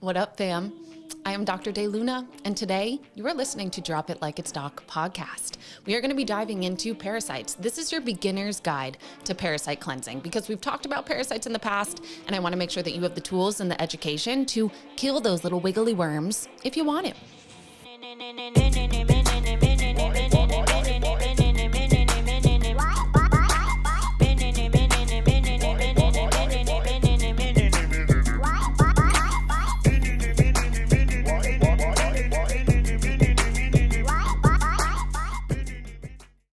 What up, fam? I am Dr. De Luna, and today you are listening to Drop It Like It's Doc podcast. We are going to be diving into parasites. This is your beginner's guide to parasite cleansing because we've talked about parasites in the past, and I want to make sure that you have the tools and the education to kill those little wiggly worms if you want to.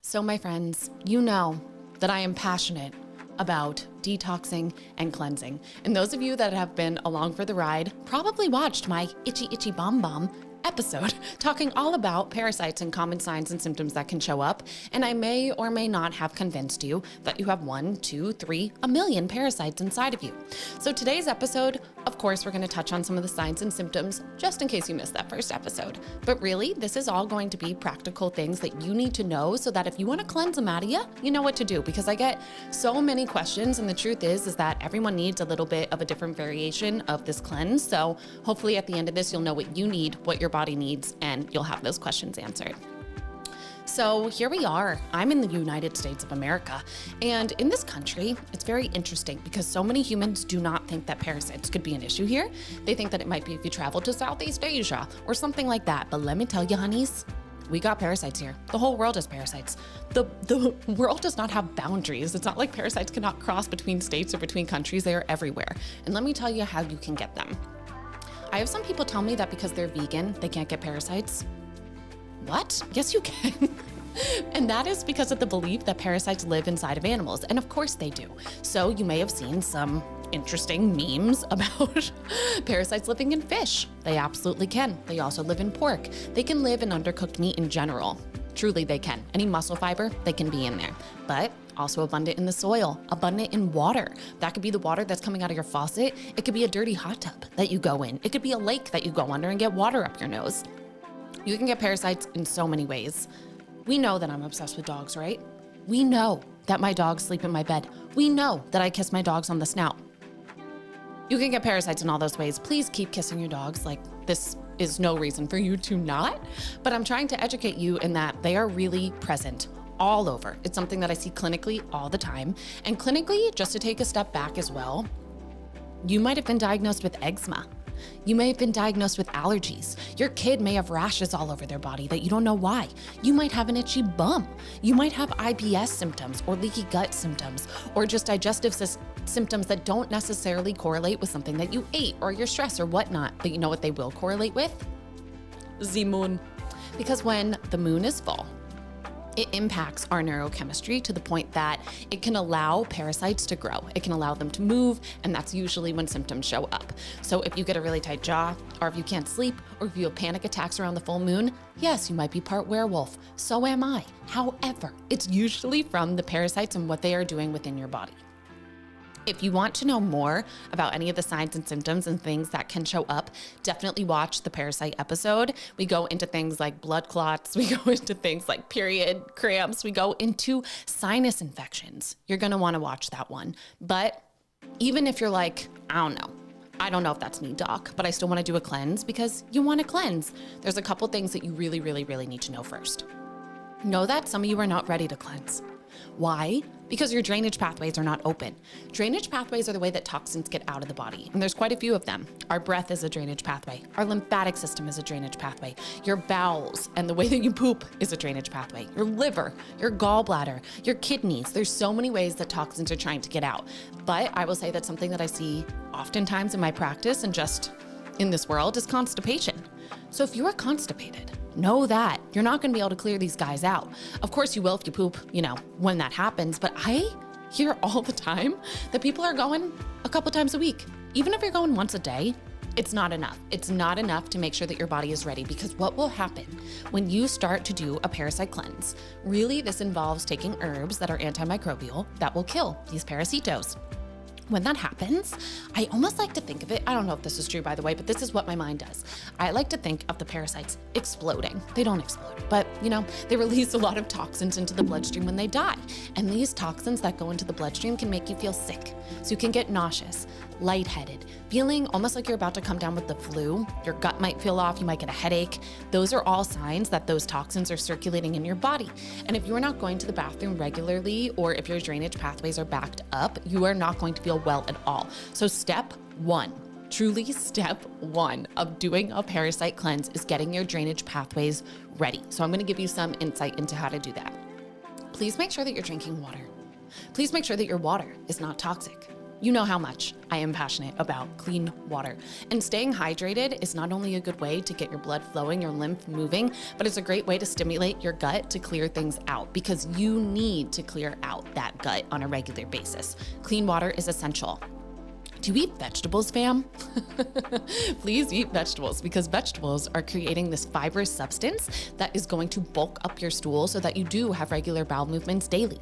So my friends, you know that I am passionate about detoxing and cleansing. And those of you that have been along for the ride probably watched my Itchy Bomb Bomb episode talking all about parasites and common signs and symptoms that can show up. And I may or may not have convinced you that you have 1, 2, 3, a million parasites inside of you. So today's episode, of course, we're going to touch on some of the signs and symptoms just in case you missed that first episode. But really, this is all going to be practical things that you need to know so that if you want to cleanse them out of you, you know what to do. Because I get so many questions, and the truth is that everyone needs a little bit of a different variation of this cleanse. So hopefully at the end of this, you'll know what you need, what your body needs, and you'll have those questions answered. So here we are. I'm in the United States of America, and in this country, it's very interesting because so many humans do not think that parasites could be an issue here. They think that it might be if you travel to Southeast Asia or something like that. But let me tell you, honeys, we got parasites here. The whole world has parasites. The world does not have boundaries. It's not like parasites cannot cross between states or between countries. They are everywhere. And let me tell you how you can get them. I have some people tell me that because they're vegan, they can't get parasites. What? Yes, you can. And that is because of the belief that parasites live inside of animals. And of course they do. So you may have seen some interesting memes about parasites living in fish. They absolutely can. They also live in pork. They can live in undercooked meat in general. Truly they can. Any muscle fiber, they can be in there. But also abundant in the soil, abundant in water. That could be the water that's coming out of your faucet. It could be a dirty hot tub that you go in. It could be a lake that you go under and get water up your nose. You can get parasites in so many ways. We know that I'm obsessed with dogs, right? We know that my dogs sleep in my bed. We know that I kiss my dogs on the snout. You can get parasites in all those ways. Please keep kissing your dogs. Like, this is no reason for you to not, but I'm trying to educate you in that they are really present all over. It's something that I see clinically all the time. And clinically, just to take a step back as well, you might have been diagnosed with eczema. You may have been diagnosed with allergies. Your kid may have rashes all over their body that you don't know why. You might have an itchy bum. You might have IBS symptoms or leaky gut symptoms or just digestive symptoms that don't necessarily correlate with something that you ate or your stress or whatnot. But you know what they will correlate with? The moon. Because when the moon is full, it impacts our neurochemistry to the point that it can allow parasites to grow. It can allow them to move, and that's usually when symptoms show up. So if you get a really tight jaw, or if you can't sleep, or if you have panic attacks around the full moon, yes, you might be part werewolf. So am I. However, it's usually from the parasites and what they are doing within your body. If you want to know more about any of the signs and symptoms and things that can show up, definitely watch the parasite episode. We go into things like blood clots. We go into things like period cramps. We go into sinus infections. You're going to want to watch that one. But even if you're like, I don't know if that's me, doc, but I still want to do a cleanse because you want to cleanse. There's a couple things that you really need to know first. Know that some of you are not ready to cleanse. Why? Because your drainage pathways are not open. Drainage pathways are the way that toxins get out of the body, and there's quite a few of them. Our breath is a drainage pathway. Our lymphatic system is a drainage pathway. Your bowels and the way that you poop is a drainage pathway. Your liver, your gallbladder, your kidneys. There's so many ways that toxins are trying to get out. But I will say that something that I see oftentimes in my practice and just in this world is constipation. So if you are constipated, know that you're not going to be able to clear these guys out. Of course you will if you poop, when that happens. But I hear all the time that people are going a couple times a week. Even if you're going once a day, it's not enough. It's not enough to make sure that your body is ready, because what will happen when you start to do a parasite cleanse, really this involves taking herbs that are antimicrobial that will kill these parasitos. When that happens, I almost like to think of it, I don't know if this is true, by the way, but this is what my mind does. I like to think of the parasites exploding. They don't explode, but they release a lot of toxins into the bloodstream when they die. And these toxins that go into the bloodstream can make you feel sick. So you can get nauseous, lightheaded, feeling almost like you're about to come down with the flu, your gut might feel off, you might get a headache. Those are all signs that those toxins are circulating in your body. And if you're not going to the bathroom regularly, or if your drainage pathways are backed up, you are not going to feel well at all. So step one, truly step one of doing a parasite cleanse is getting your drainage pathways ready. So I'm going to give you some insight into how to do that. Please make sure that you're drinking water. Please make sure that your water is not toxic. You know how much I am passionate about clean water. And staying hydrated is not only a good way to get your blood flowing, your lymph moving, but it's a great way to stimulate your gut to clear things out, because you need to clear out that gut on a regular basis. Clean water is essential. Do you eat vegetables, fam? Please eat vegetables, because vegetables are creating this fibrous substance that is going to bulk up your stool so that you do have regular bowel movements daily.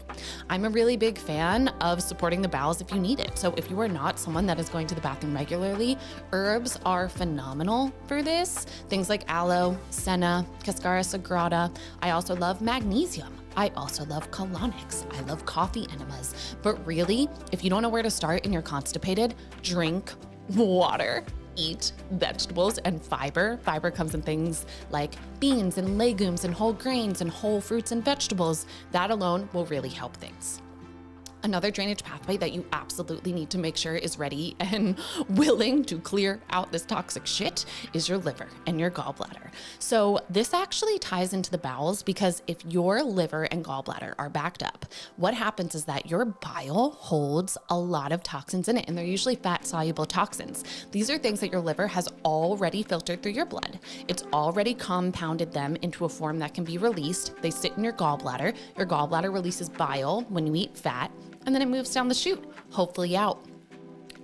I'm a really big fan of supporting the bowels if you need it. So if you are not someone that is going to the bathroom regularly, herbs are phenomenal for this. Things like aloe, senna, cascara sagrada. I also love magnesium. I also love colonics. I love coffee enemas. But really, if you don't know where to start and you're constipated, drink water, eat vegetables and fiber. Fiber comes in things like beans and legumes and whole grains and whole fruits and vegetables. That alone will really help things. Another drainage pathway that you absolutely need to make sure is ready and willing to clear out this toxic shit is your liver and your gallbladder. So this actually ties into the bowels, because if your liver and gallbladder are backed up, what happens is that your bile holds a lot of toxins in it, and they're usually fat-soluble toxins. These are things that your liver has already filtered through your blood. It's already compounded them into a form that can be released. They sit in your gallbladder. Your gallbladder releases bile when you eat fat, and then it moves down the chute, hopefully out.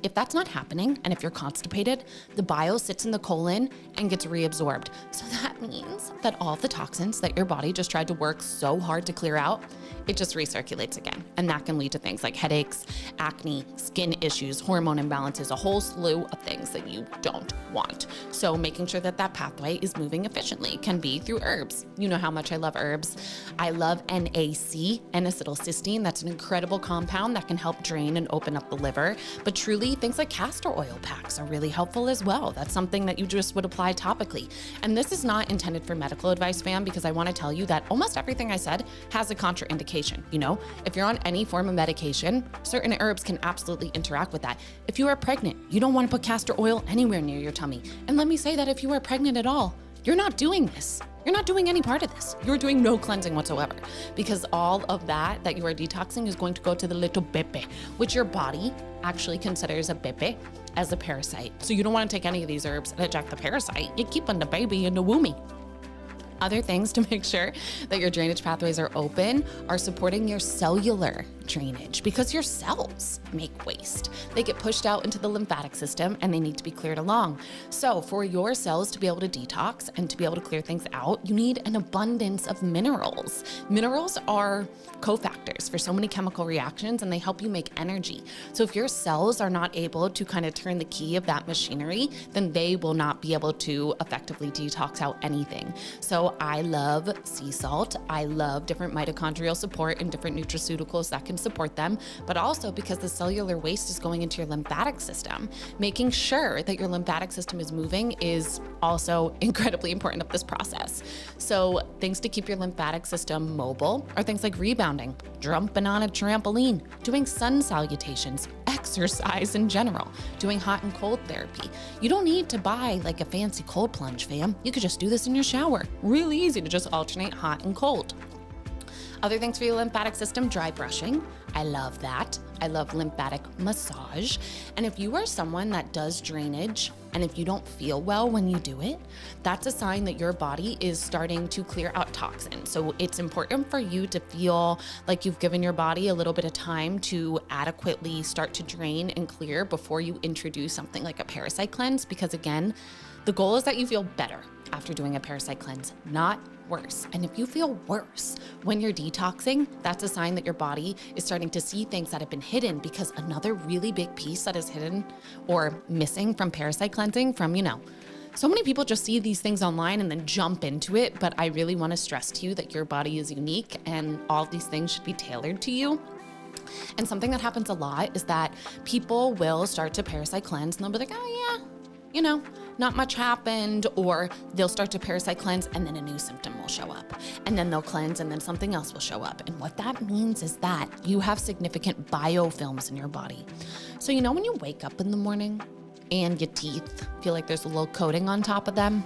If that's not happening, and if you're constipated, the bile sits in the colon and gets reabsorbed. So that means that all of the toxins that your body just tried to work so hard to clear out, it just recirculates again. And that can lead to things like headaches, acne, skin issues, hormone imbalances, a whole slew of things that you don't want. So making sure that that pathway is moving efficiently can be through herbs. You know how much I love herbs. I love NAC, N-acetylcysteine. That's an incredible compound that can help drain and open up the liver. But truly, things like castor oil packs are really helpful as well. That's something that you just would apply topically. And this is not intended for medical advice, fam, because I want to tell you that almost everything I said has a contraindication. You know, if you're on any form of medication, certain herbs can absolutely interact with that. If you are pregnant, you don't want to put castor oil anywhere near your tummy. And let me say that if you are pregnant at all, you're not doing this. You're not doing any part of this. You're doing no cleansing whatsoever, because all of that you are detoxing is going to go to the little bebe, which your body actually considers a bebe as a parasite. So you don't want to take any of these herbs and eject the parasite. You're keeping the baby in the womb. Other things to make sure that your drainage pathways are open are supporting your cellular drainage, because your cells make waste. They get pushed out into the lymphatic system and they need to be cleared along. So for your cells to be able to detox and to be able to clear things out, you need an abundance of minerals. Minerals are cofactors for so many chemical reactions, and they help you make energy. So if your cells are not able to kind of turn the key of that machinery, then they will not be able to effectively detox out anything. So I love sea salt. I love different mitochondrial support and different nutraceuticals that can support them, but also because the cellular waste is going into your lymphatic system, making sure that your lymphatic system is moving is also incredibly important of this process. So things to keep your lymphatic system mobile are things like rebounding, jumping on a trampoline, doing sun salutations, exercise in general, doing hot and cold therapy. You don't need to buy like a fancy cold plunge, fam. You could just do this in your shower. Really easy to just alternate hot and cold. Other things for your lymphatic system, dry brushing. I love that. I love lymphatic massage. And if you are someone that does drainage, and if you don't feel well when you do it, that's a sign that your body is starting to clear out toxins. So it's important for you to feel like you've given your body a little bit of time to adequately start to drain and clear before you introduce something like a parasite cleanse, because again, the goal is that you feel better after doing a parasite cleanse, not worse. And if you feel worse when you're detoxing, that's a sign that your body is starting to see things that have been hidden, because another really big piece that is hidden or missing from parasite cleansing from, so many people just see these things online and then jump into it. But I really want to stress to you that your body is unique and all of these things should be tailored to you. And something that happens a lot is that people will start to parasite cleanse and they'll be like, oh yeah, not much happened, or they'll start to parasite cleanse and then a new symptom will show up. And then they'll cleanse and then something else will show up. And what that means is that you have significant biofilms in your body. So when you wake up in the morning and your teeth feel like there's a little coating on top of them,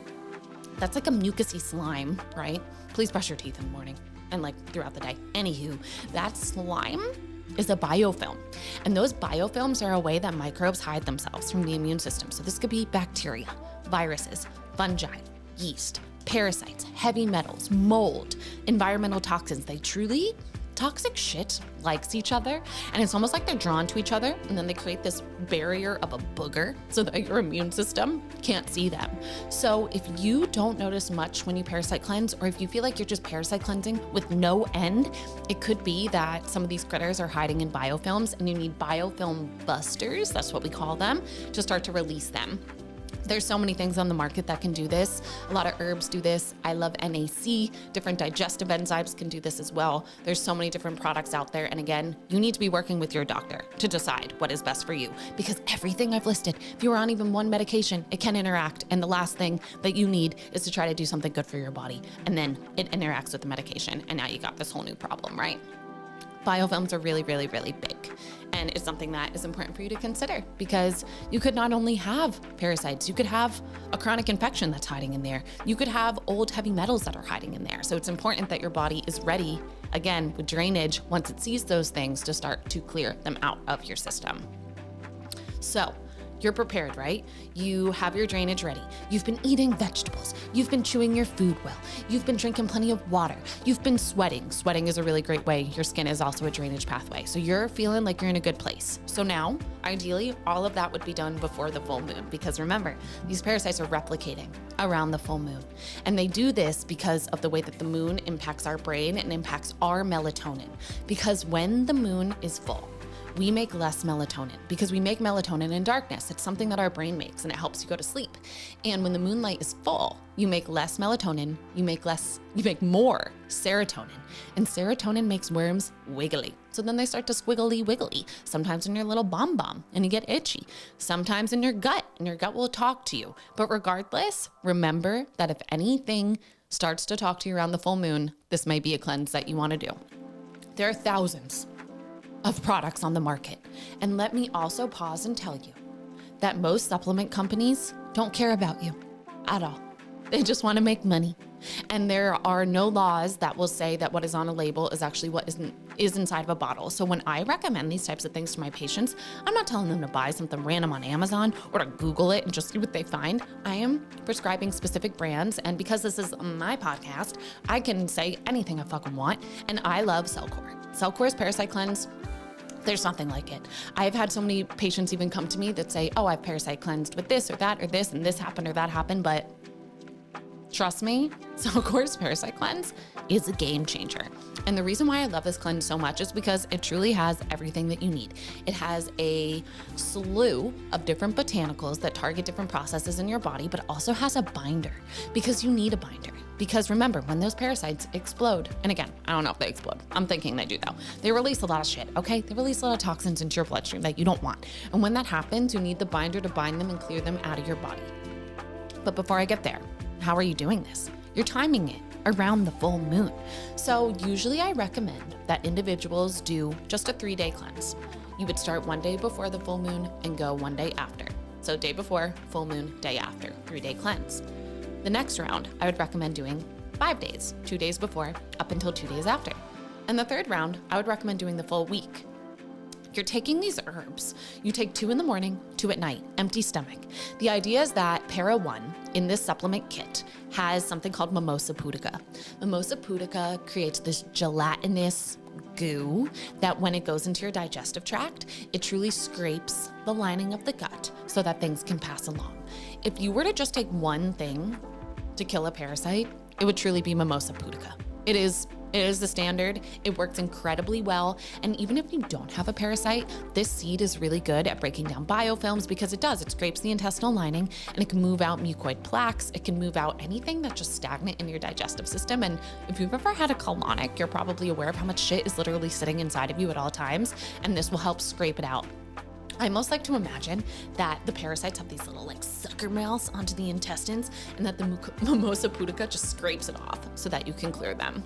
that's like a mucousy slime, right? Please brush your teeth in the morning and throughout the day. Anywho, that slime is a biofilm. And those biofilms are a way that microbes hide themselves from the immune system. So this could be bacteria, viruses, fungi, yeast, parasites, heavy metals, mold, environmental toxins. Toxic shit likes each other, and it's almost like they're drawn to each other, and then they create this barrier of a booger so that your immune system can't see them. So if you don't notice much when you parasite cleanse, or if you feel like you're just parasite cleansing with no end, it could be that some of these critters are hiding in biofilms, and you need biofilm busters, that's what we call them, to start to release them. There's so many things on the market that can do this. A lot of herbs do this. I love NAC. Different digestive enzymes can do this as well. There's so many different products out there. And again, you need to be working with your doctor to decide what is best for you, because everything I've listed, if you're on even one medication, it can interact. And the last thing that you need is to try to do something good for your body. And then it interacts with the medication. And now you got this whole new problem, right? Biofilms are really, really, really big. And it's something that is important for you to consider, because you could not only have parasites, you could have a chronic infection that's hiding in there. You could have old heavy metals that are hiding in there. So it's important that your body is ready, again, with drainage, once it sees those things, to start to clear them out of your system. So you're prepared, right? You have your drainage ready. You've been eating vegetables. You've been chewing your food well. You've been drinking plenty of water. You've been sweating. Sweating is a really great way. Your skin is also a drainage pathway. So you're feeling like you're in a good place. So now, ideally, all of that would be done before the full moon, because remember, these parasites are replicating around the full moon. And they do this because of the way that the moon impacts our brain and impacts our melatonin. Because when the moon is full, we make less melatonin, because we make melatonin in darkness. It's something that our brain makes, and it helps you go to sleep. And when the moonlight is full, you make less melatonin, you make more serotonin, and serotonin makes worms wiggly. So then they start to squiggly wiggly, sometimes in your little bomb, and you get itchy, sometimes in your gut, and your gut will talk to you. But regardless, remember that if anything starts to talk to you around the full moon, this may be a cleanse that you want to do. There are thousands of products on the market. And let me also pause and tell you that most supplement companies don't care about you at all. They just want to make money. And there are no laws that will say that what is on a label is actually what is inside of a bottle. So when I recommend these types of things to my patients, I'm not telling them to buy something random on Amazon or to Google it and just see what they find. I am prescribing specific brands. And because this is my podcast, I can say anything I fucking want. And I love Cellcore. Cellcore's Parasite Cleanse, there's nothing like it. I've had so many patients even come to me that say, oh, I've parasite cleansed with this or that or this, and this happened or that happened, but trust me, Cellcore's Parasite Cleanse is a game changer. And the reason why I love this cleanse so much is because it truly has everything that you need. It has a slew of different botanicals that target different processes in your body, but it also has a binder, because you need a binder. Because remember, when those parasites explode, and again, I don't know if they explode. I'm thinking they do though. They release a lot of shit, okay? They release a lot of toxins into your bloodstream that you don't want. And when that happens, you need the binder to bind them and clear them out of your body. But before I get there, how are you doing this? You're timing it around the full moon. So usually I recommend that individuals do just a 3-day cleanse. You would start one day before the full moon and go one day after. So day before, full moon, day after, 3-day cleanse. The next round, I would recommend doing 5 days, 2 days before, up until 2 days after. And the third round, I would recommend doing the full week. You're taking these herbs. You take 2 in the morning, 2 at night, empty stomach. The idea is that Para 1 in this supplement kit has something called Mimosa pudica. Mimosa pudica creates this gelatinous goo that when it goes into your digestive tract, it truly scrapes the lining of the gut so that things can pass along. If you were to just take one thing to kill a parasite, it would truly be Mimosa pudica. It is It is the standard. It works incredibly well. And even if you don't have a parasite, this seed is really good at breaking down biofilms because it does. It scrapes the intestinal lining and it can move out mucoid plaques. It can move out anything that's just stagnant in your digestive system. And if you've ever had a colonic, you're probably aware of how much shit is literally sitting inside of you at all times. And this will help scrape it out. I most like to imagine that the parasites have these little like sucker mouths onto the intestines and that the Mimosa pudica just scrapes it off so that you can clear them.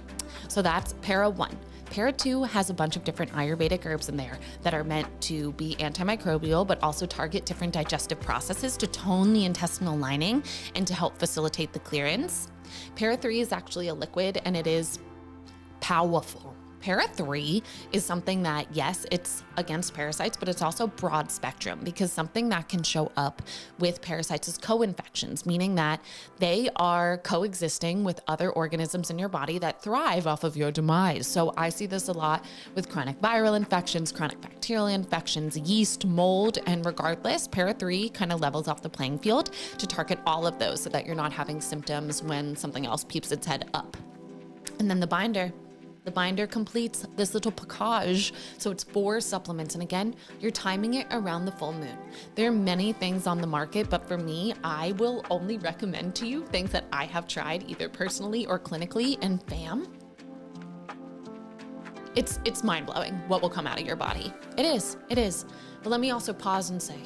So that's Para 1. Para 2 has a bunch of different Ayurvedic herbs in there that are meant to be antimicrobial, but also target different digestive processes to tone the intestinal lining and to help facilitate the clearance. Para 3 is actually a liquid and it is powerful. Para 3 is something that, yes, it's against parasites, but it's also broad spectrum because something that can show up with parasites is co-infections, meaning that they are coexisting with other organisms in your body that thrive off of your demise. So I see this a lot with chronic viral infections, chronic bacterial infections, yeast, mold, and regardless, Para 3 kind of levels off the playing field to target all of those so that you're not having symptoms when something else peeps its head up. And then the binder. The binder completes this little package. So it's 4 supplements. And again, you're timing it around the full moon. There are many things on the market, but for me, I will only recommend to you things that I have tried either personally or clinically. And fam, it's mind-blowing what will come out of your body. It is. But let me also pause and say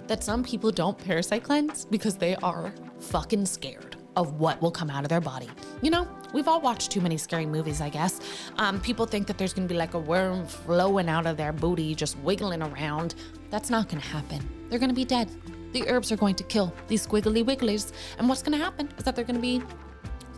that some people don't parasite cleanse because they are fucking scared of what will come out of their body. You know, we've all watched too many scary movies, I guess. People think that there's gonna be like a worm flowing out of their booty, just wiggling around. That's not gonna happen. They're gonna be dead. The herbs are going to kill these squiggly wigglies. And what's gonna happen is that they're gonna be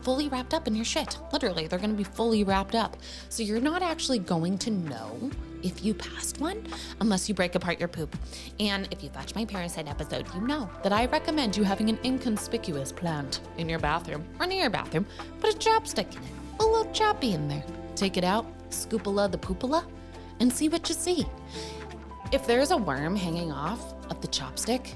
fully wrapped up in your shit. Literally, they're gonna be fully wrapped up. So you're not actually going to know if you passed one unless you break apart your poop. And if you've watched my parasite episode, you know that I recommend you having an inconspicuous plant in your bathroom or near your bathroom. Put a chopstick in it, a little choppy in there. Take it out, scoopala the poopala, and see what you see. If there's a worm hanging off of the chopstick,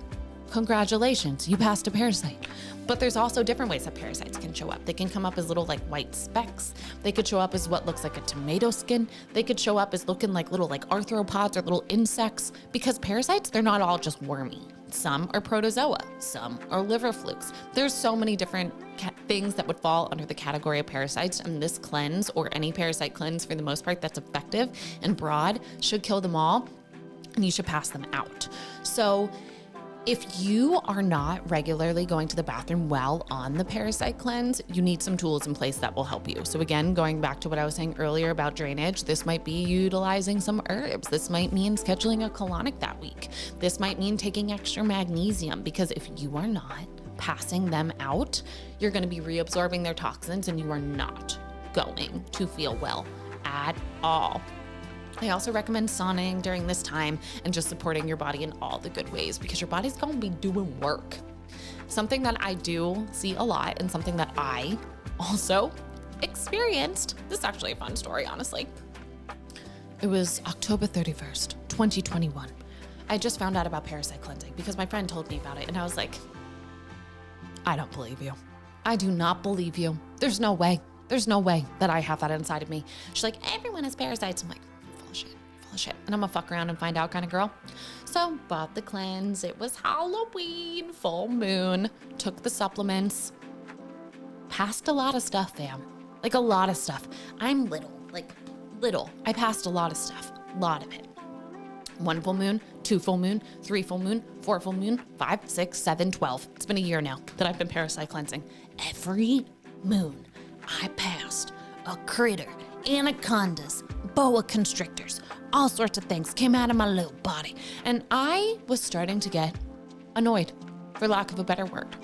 congratulations, you passed a parasite. But there's also different ways that parasites can show up. They can come up as little like white specks. They could show up as what looks like a tomato skin. They could show up as looking like little like arthropods or little insects, because parasites, they're not all just wormy. Some are protozoa, some are liver flukes. There's so many different things that would fall under the category of parasites, and this cleanse or any parasite cleanse for the most part that's effective and broad should kill them all, and you should pass them out. So if you are not regularly going to the bathroom while on the parasite cleanse, you need some tools in place that will help you. So again, going back to what I was saying earlier about drainage, this might be utilizing some herbs. This might mean scheduling a colonic that week. This might mean taking extra magnesium, because if you are not passing them out, you're going to be reabsorbing their toxins and you are not going to feel well at all. I also recommend sauning during this time and just supporting your body in all the good ways, because your body's gonna be doing work. Something that I do see a lot and something that I also experienced, this is actually a fun story, honestly. It was October 31st, 2021. I just found out about parasite cleansing because my friend told me about it and I was like, I don't believe you. I do not believe you. There's no way that I have that inside of me. She's like, everyone has parasites. I'm like, shit, and I'm gonna fuck around and find out kind of girl. So bought the cleanse. It was Halloween, full moon, took the supplements, passed a lot of stuff, fam. Like a lot of stuff. I'm little. I passed a lot of stuff, a lot of it. 1 full moon, 2 full moon, 3 full moon, 4 full moon, 5, 6, 7, 12. It's been a year now that I've been parasite cleansing. Every moon I passed a critter, anacondas, boa constrictors, all sorts of things came out of my little body. And I was starting to get annoyed, for lack of a better word.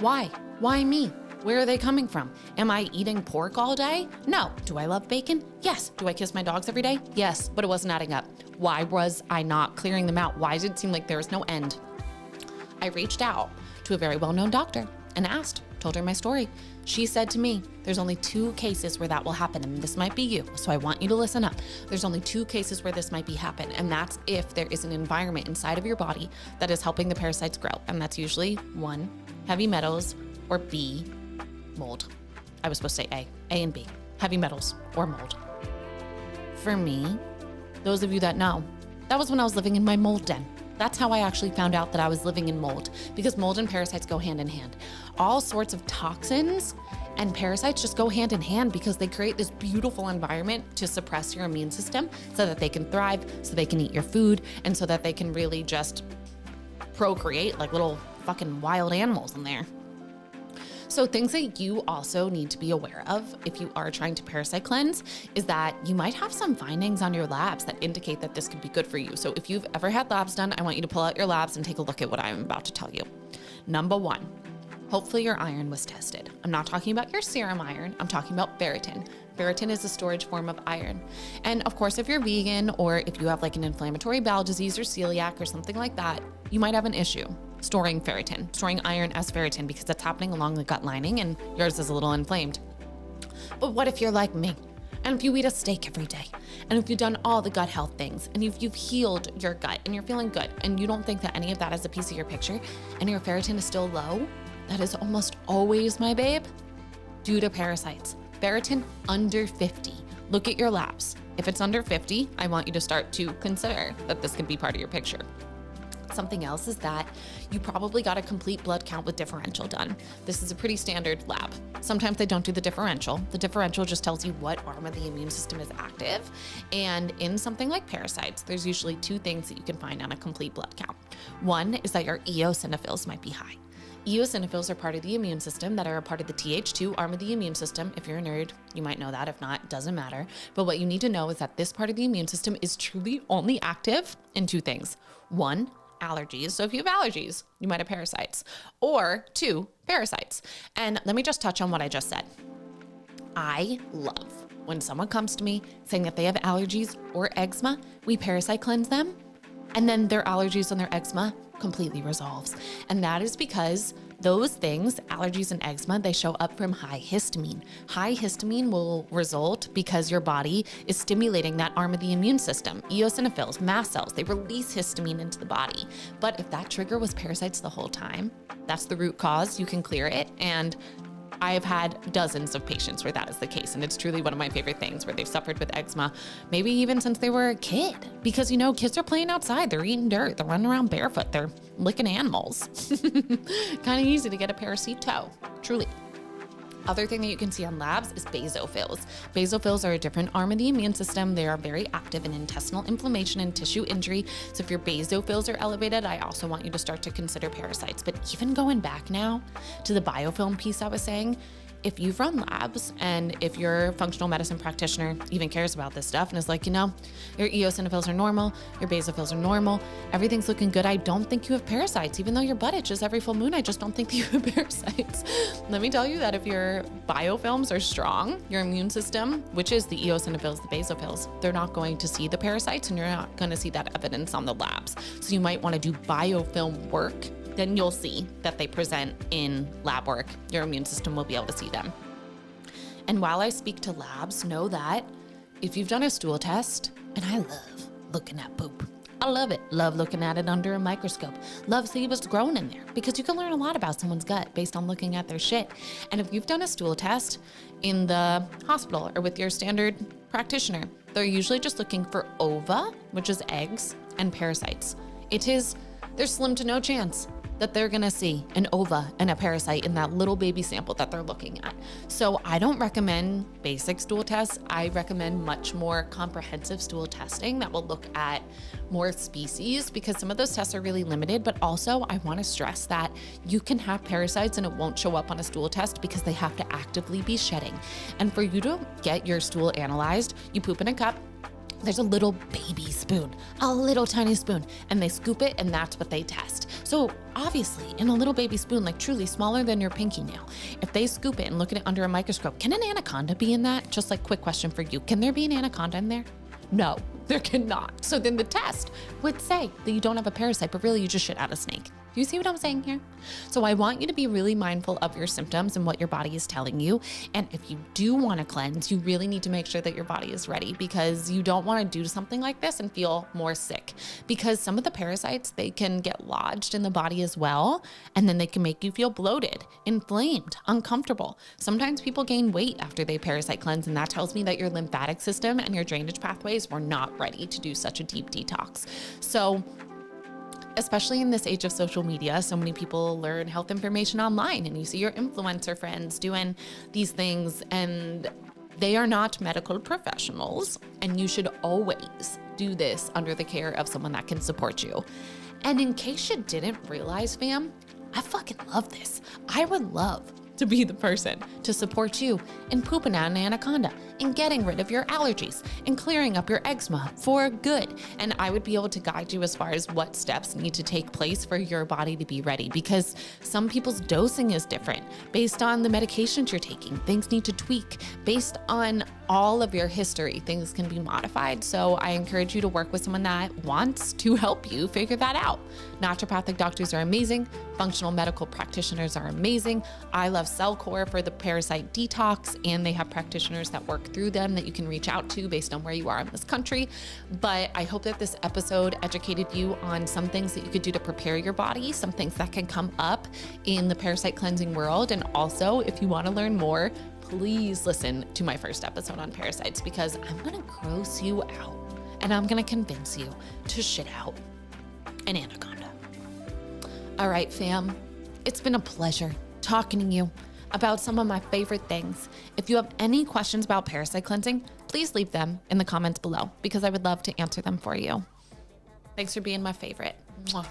Why? Why me? Where are they coming from? Am I eating pork all day? No. Do I love bacon? Yes. Do I kiss my dogs every day? Yes, but it wasn't adding up. Why was I not clearing them out? Why did it seem like there was no end? I reached out to a very well-known doctor and asked, told her my story. She said to me, there's only 2 cases where that will happen, and this might be you, so I want you to listen up. There's only 2 cases where this might be happen, and that's if there is an environment inside of your body that is helping the parasites grow, and that's usually 1, heavy metals, or B, mold. I was supposed to say A and B. heavy metals, or mold. For me, those of you that know, that was when I was living in my mold den. That's how I actually found out that I was living in mold, because mold and parasites go hand in hand. All sorts of toxins and parasites just go hand in hand because they create this beautiful environment to suppress your immune system so that they can thrive, so they can eat your food, and so that they can really just procreate like little fucking wild animals in there. So things that you also need to be aware of if you are trying to parasite cleanse is that you might have some findings on your labs that indicate that this could be good for you. So if you've ever had labs done, I want you to pull out your labs and take a look at what I'm about to tell you. Number one, hopefully your iron was tested. I'm not talking about your serum iron, I'm talking about ferritin. Ferritin is a storage form of iron. And of course, if you're vegan or if you have like an inflammatory bowel disease or celiac or something like that, you might have an issue storing ferritin, storing iron as ferritin, because that's happening along the gut lining and yours is a little inflamed. But what if you're like me? And if you eat a steak every day, and if you've done all the gut health things, and if you've healed your gut and you're feeling good, and you don't think that any of that is a piece of your picture, and your ferritin is still low, that is almost always, my babe, due to parasites. Ferritin under 50. Look at your labs. If it's under 50, I want you to start to consider that this could be part of your picture. Something else is that you probably got a complete blood count with differential done. This is a pretty standard lab. Sometimes they don't do the differential. The differential just tells you what arm of the immune system is active. And in something like parasites, there's usually two things that you can find on a complete blood count. One is that your eosinophils might be high. Eosinophils are part of the immune system that are a part of the Th2 arm of the immune system. If you're a nerd, you might know that. If not, it doesn't matter. But what you need to know is that this part of the immune system is truly only active in two things. One, allergies. So if you have allergies, you might have parasites. Or two, parasites. And let me just touch on what I just said. I love when someone comes to me saying that they have allergies or eczema, we parasite cleanse them, and then their allergies and their eczema completely resolves. And that is because those things, allergies and eczema, they show up from high histamine. High histamine will result because your body is stimulating that arm of the immune system. Eosinophils, mast cells, they release histamine into the body. But if that trigger was parasites the whole time, that's the root cause, you can clear it. And I've had dozens of patients where that is the case. And it's truly one of my favorite things where they've suffered with eczema, maybe even since they were a kid. Because, you know, kids are playing outside, they're eating dirt, they're running around barefoot, they're licking animals. Kind of easy to get a parasito, truly. Other thing that you can see on labs is basophils. Basophils are a different arm of the immune system. They are very active in intestinal inflammation and tissue injury. So if your basophils are elevated, I also want you to start to consider parasites. But even going back now to the biofilm piece I was saying, if you've run labs and if your functional medicine practitioner even cares about this stuff and is like, you know, your eosinophils are normal, your basophils are normal, everything's looking good, I don't think you have parasites. Even though your butt itches every full moon, I just don't think that you have parasites. Let me tell you that if your biofilms are strong, your immune system, which is the eosinophils, the basophils, they're not going to see the parasites and you're not going to see that evidence on the labs. So you might want to do biofilm work. Then you'll see that they present in lab work. Your immune system will be able to see them. And while I speak to labs, know that if you've done a stool test, and I love looking at poop. I love it. Love looking at it under a microscope. Love seeing what's growing in there because you can learn a lot about someone's gut based on looking at their shit. And if you've done a stool test in the hospital or with your standard practitioner, they're usually just looking for ova, which is eggs, and parasites. There's slim to no chance that they're gonna see an ova and a parasite in that little baby sample that they're looking at. So I don't recommend basic stool tests. I recommend much more comprehensive stool testing that will look at more species because some of those tests are really limited, but also I wanna stress that you can have parasites and it won't show up on a stool test because they have to actively be shedding. And for you to get your stool analyzed, you poop in a cup, there's a little baby spoon, a little tiny spoon, and they scoop it and that's what they test. So obviously in a little baby spoon, like truly smaller than your pinky nail, if they scoop it and look at it under a microscope, can an anaconda be in that? Just like quick question for you. Can there be an anaconda in there? No, There cannot. So then the test would say that you don't have a parasite, but really you just shit out a snake. Do you see what I'm saying here? So I want you to be really mindful of your symptoms and what your body is telling you. And if you do want to cleanse, you really need to make sure that your body is ready, because you don't want to do something like this and feel more sick, because some of the parasites, they can get lodged in the body as well. And then they can make you feel bloated, inflamed, uncomfortable. Sometimes people gain weight after they parasite cleanse, and that tells me that your lymphatic system and your drainage pathways were not ready to do such a deep detox. So especially in this age of social media, so many people learn health information online, and you see your influencer friends doing these things, and they are not medical professionals, and you should always do this under the care of someone that can support you. And in case you didn't realize, fam, I fucking love this. I would love to be the person to support you in pooping out an anaconda and getting rid of your allergies and clearing up your eczema for good. And I would be able to guide you as far as what steps need to take place for your body to be ready, because some people's dosing is different based on the medications you're taking. Things need to tweak based on all of your history. Things can be modified. So I encourage you to work with someone that wants to help you figure that out. Naturopathic doctors are amazing. Functional medical practitioners are amazing. I love Cellcore for the parasite detox, and they have practitioners that work through them that you can reach out to based on where you are in this country. But I hope that this episode educated you on some things that you could do to prepare your body, some things that can come up in the parasite cleansing world. And also, if you want to learn more, please listen to my first episode on parasites, because I'm going to gross you out and I'm going to convince you to shit out an anaconda. All right, fam, it's been a pleasure talking to you about some of my favorite things. If you have any questions about parasite cleansing, please leave them in the comments below, because I would love to answer them for you. Thanks for being my favorite. Mwah.